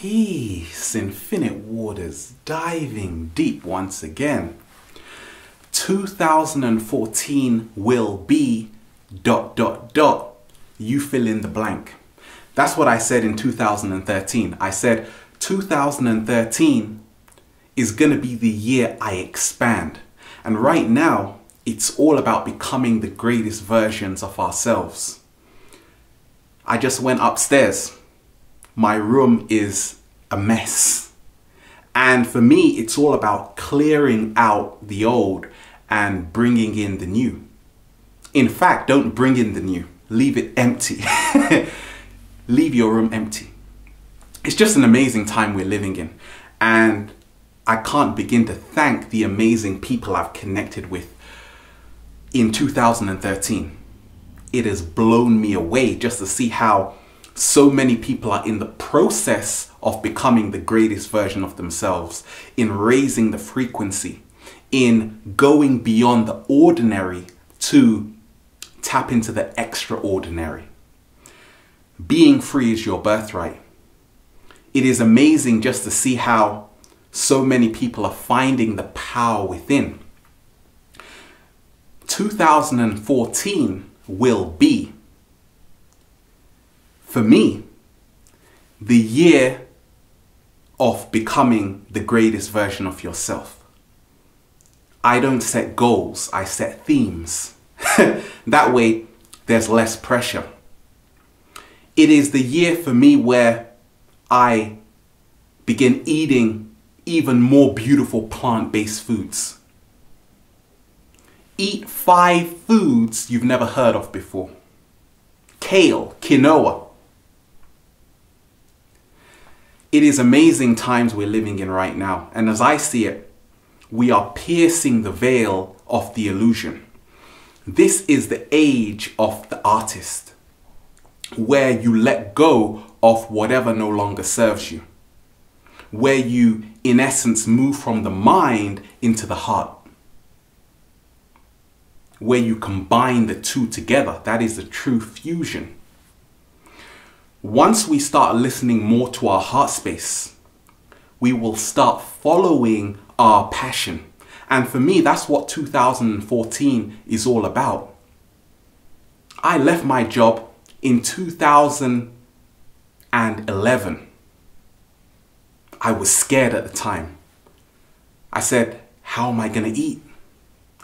Peace, infinite waters, diving deep once again. 2014 will be ... You fill in the blank. That's what I said in 2013. I said 2013 is going to be the year I expand. And right now, it's all about becoming the greatest versions of ourselves. I just went upstairs. My room is a mess. And for me, it's all about clearing out the old and bringing in the new. In fact, don't bring in the new. Leave it empty. Leave your room empty. It's just an amazing time we're living in. And I can't begin to thank the amazing people I've connected with in 2013. It has blown me away just to see how so many people are in the process of becoming the greatest version of themselves, in raising the frequency, in going beyond the ordinary to tap into the extraordinary. Being free is your birthright. It is amazing just to see how so many people are finding the power within. 2014 will be, for me, the year of becoming the greatest version of yourself. I don't set goals, I set themes. That way, there's less pressure. It is the year for me where I begin eating even more beautiful plant-based foods. Eat 5 foods you've never heard of before. Kale, quinoa. It is amazing times we're living in right now. And as I see it, we are piercing the veil of the illusion. This is the age of the artist, where you let go of whatever no longer serves you. Where you, in essence, move from the mind into the heart. Where you combine the two together. That is the true fusion. Once we start listening more to our heart space, we will start following our passion. And for me, that's what 2014 is all about. I left my job in 2011. I was scared at the time. I said, how am I going to eat?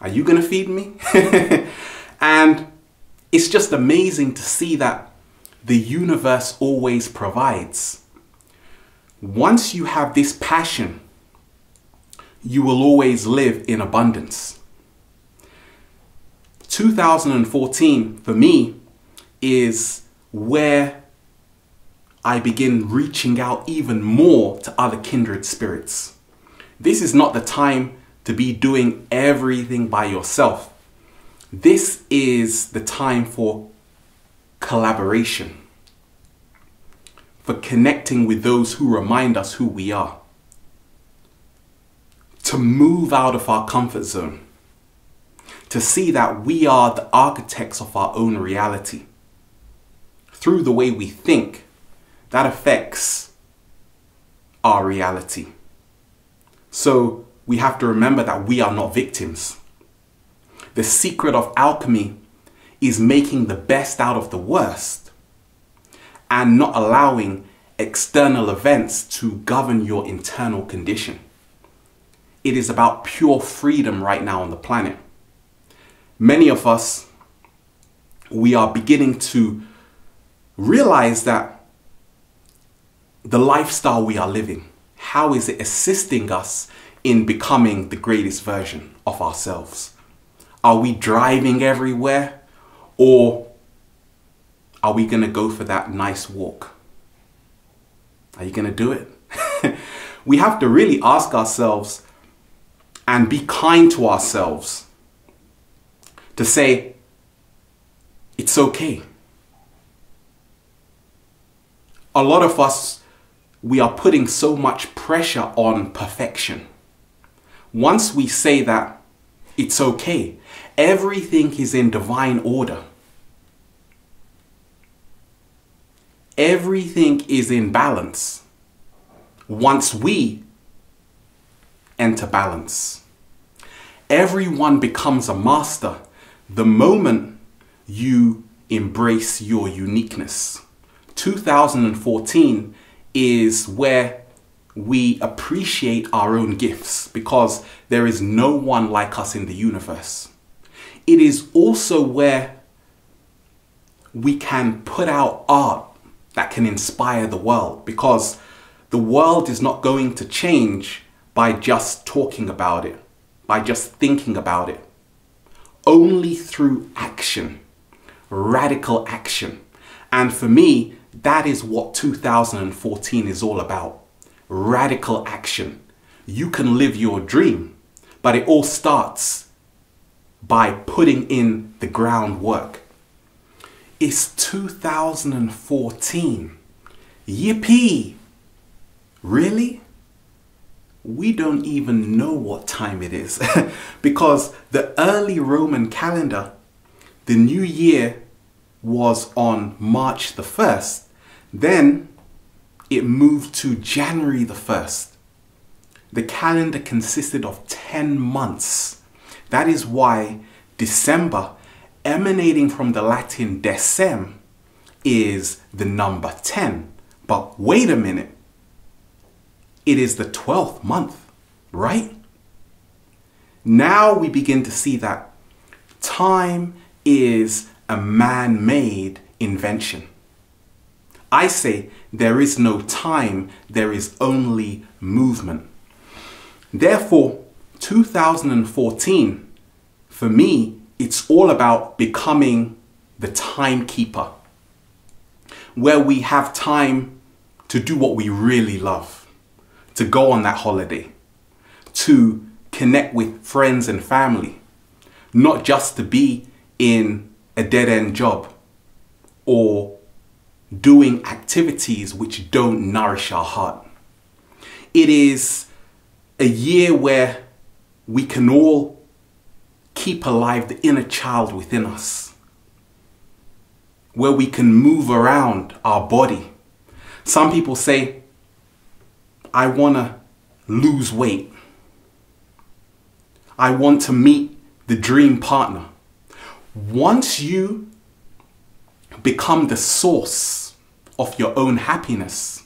Are you going to feed me? And it's just amazing to see that the universe always provides. Once you have this passion, you will always live in abundance. 2014 for me is where I begin reaching out even more to other kindred spirits. This is not the time to be doing everything by yourself. This is the time for collaboration, for connecting with those who remind us who we are, to move out of our comfort zone, to see that we are the architects of our own reality. Through the way we think, that affects our reality. So we have to remember that we are not victims. The secret of alchemy is making the best out of the worst and not allowing external events to govern your internal condition. It is about pure freedom right now on the planet. Many of us, we are beginning to realize that the lifestyle we are living, how is it assisting us in becoming the greatest version of ourselves? Are we driving everywhere? Or are we going to go for that nice walk? Are you going to do it? We have to really ask ourselves and be kind to ourselves to say, it's okay. A lot of us, we are putting so much pressure on perfection. Once we say that it's okay, everything is in divine order. Everything is in balance. once we enter balance. Everyone becomes a master the moment you embrace your uniqueness. 2014 is where we appreciate our own gifts because there is no one like us in the universe. It is also where we can put out art that can inspire the world, because the world is not going to change by just talking about it, by just thinking about it. Only through action, radical action. And for me, that is what 2014 is all about. Radical action. You can live your dream, but it all starts by putting in the groundwork. It's 2014. Yippee! Really? We don't even know what time it is because the early Roman calendar, the new year was on March the 1st. Then it moved to January the 1st. The calendar consisted of 10 months. That is why December, emanating from the Latin decem, is the number 10. But wait a minute. It is the 12th month, right? Now we begin to see that time is a man-made invention. I say there is no time, there is only movement. Therefore, 2014, for me, it's all about becoming the timekeeper, where we have time to do what we really love. To go on that holiday, to connect with friends and family, not just to be in a dead-end job or doing activities which don't nourish our heart. It is a year where we can all keep alive the inner child within us, where we can move around our body. Some people say, I want to lose weight. I want to meet the dream partner. Once you become the source of your own happiness,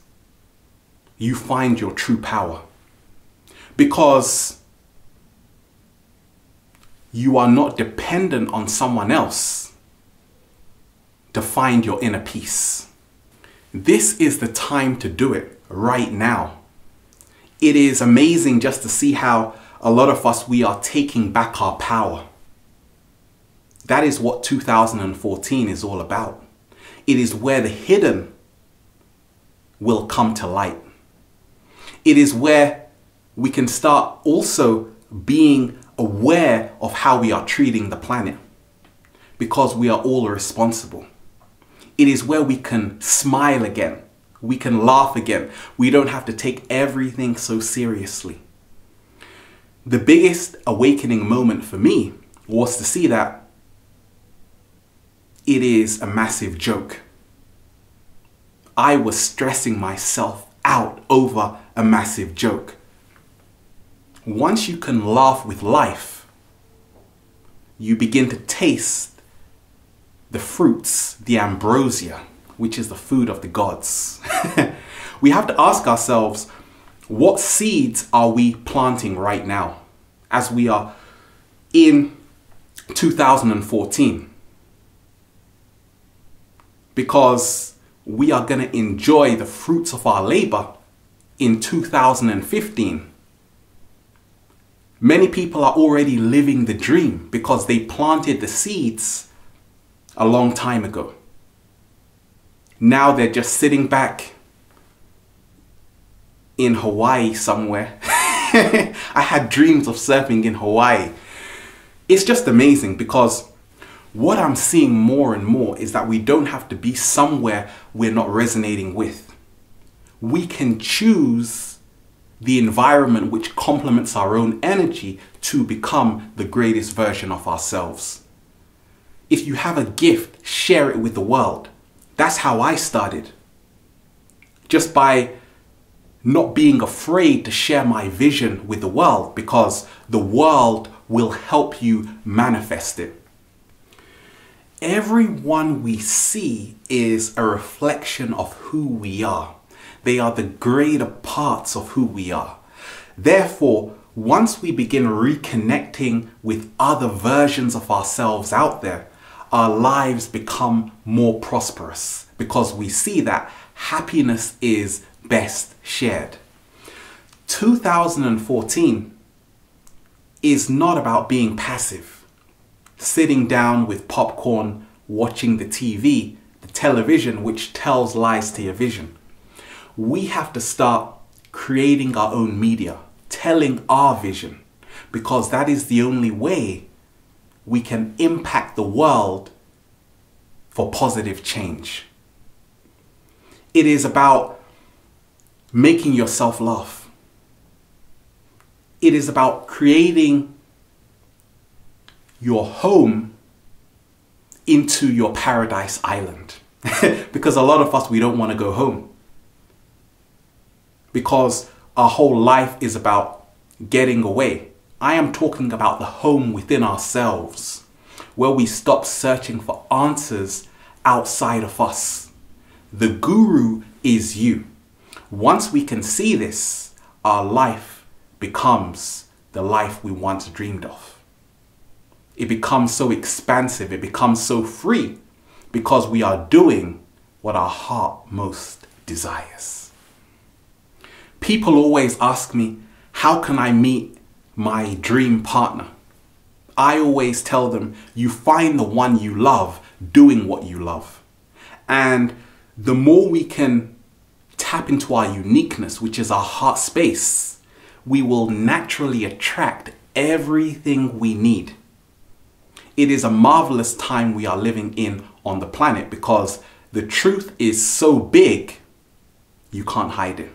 you find your true power. Because you are not dependent on someone else to find your inner peace. This is the time to do it right now. It is amazing just to see how a lot of us, we are taking back our power. That is what 2014 is all about. It is where the hidden will come to light. It is where we can start also being aware of how we are treating the planet, because we are all responsible. It is where we can smile again. We can laugh again. We don't have to take everything so seriously. The biggest awakening moment for me was to see that it is a massive joke. I was stressing myself out over a massive joke. Once you can laugh with life, you begin to taste the fruits, the ambrosia, which is the food of the gods. We have to ask ourselves, what seeds are we planting right now as we are in 2014? Because we are going to enjoy the fruits of our labor in 2015. Many people are already living the dream because they planted the seeds a long time ago. Now they're just sitting back in Hawaii somewhere. I had dreams of surfing in Hawaii. It's just amazing because what I'm seeing more and more is that we don't have to be somewhere we're not resonating with. We can choose the environment which complements our own energy to become the greatest version of ourselves. If you have a gift, share it with the world. That's how I started. Just by not being afraid to share my vision with the world, because the world will help you manifest it. Everyone we see is a reflection of who we are. They are the greater parts of who we are. Therefore, once we begin reconnecting with other versions of ourselves out there, our lives become more prosperous, because we see that happiness is best shared. 2014 is not about being passive, sitting down with popcorn, watching the TV, the television, which tells lies to your vision. We have to start creating our own media, telling our vision, because that is the only way we can impact the world for positive change. It is about making yourself laugh. It is about creating your home into your paradise island. Because a lot of us, we don't want to go home. Because our whole life is about getting away. I am talking about the home within ourselves, where we stop searching for answers outside of us. The guru is you. Once we can see this, our life becomes the life we once dreamed of. It becomes so expansive, it becomes so free, because we are doing what our heart most desires. People always ask me, how can I meet my dream partner? I always tell them, you find the one you love doing what you love. And the more we can tap into our uniqueness, which is our heart space, we will naturally attract everything we need. It is a marvelous time we are living in on the planet, because the truth is so big, you can't hide it.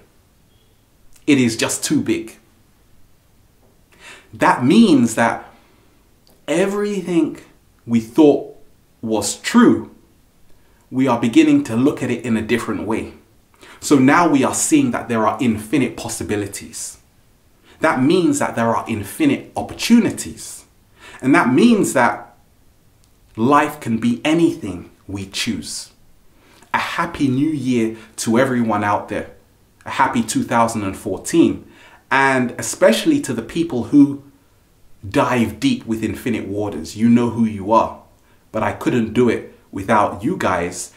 It is just too big. That means that everything we thought was true, we are beginning to look at it in a different way. So now we are seeing that there are infinite possibilities. That means that there are infinite opportunities. And that means that life can be anything we choose. A happy new year to everyone out there. A happy 2014. And especially to the people who dive deep with infinite waters. You know who you are. But I couldn't do it without you guys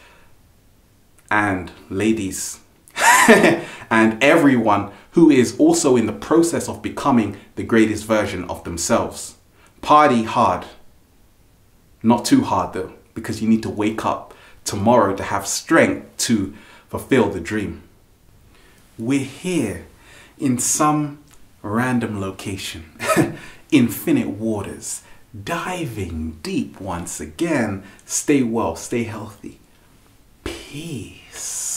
and ladies and everyone who is also in the process of becoming the greatest version of themselves. Party hard. Not too hard though, because you need to wake up tomorrow to have strength to fulfill the dream. We're here in some random location, infinite waters, diving deep once again. Stay well, stay healthy. Peace.